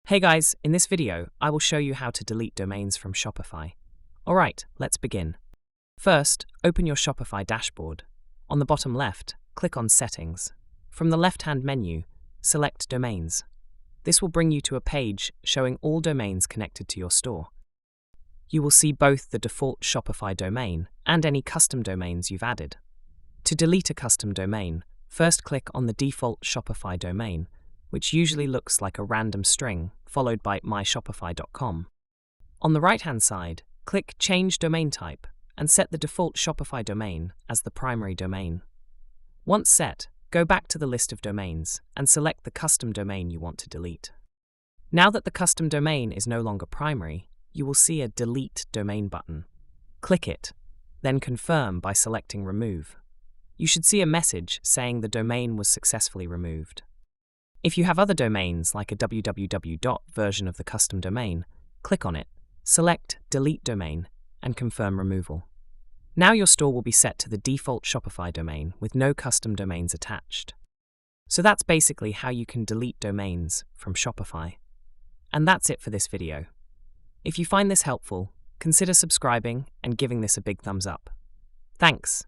Hey guys, in this video, I will show you how to delete domains from Shopify. Alright, let's begin. First, open your Shopify dashboard. On the bottom left, click on Settings. From the left-hand menu, select Domains. This will bring you to a page showing all domains connected to your store. You will see both the default Shopify domain and any custom domains you've added. To delete a custom domain, first click on the default Shopify domain, which usually looks like a random string, followed by myshopify.com. On the right-hand side, click Change Domain Type and set the default Shopify domain as the primary domain. Once set, go back to the list of domains and select the custom domain you want to delete. Now that the custom domain is no longer primary, you will see a Delete Domain button. Click it, then confirm by selecting Remove. You should see a message saying the domain was successfully removed. If you have other domains, like a www version of the custom domain, click on it, select Delete Domain, and confirm removal. Now your store will be set to the default Shopify domain with no custom domains attached. So that's basically how you can delete domains from Shopify. And that's it for this video. If you find this helpful, consider subscribing and giving this a big thumbs up. Thanks.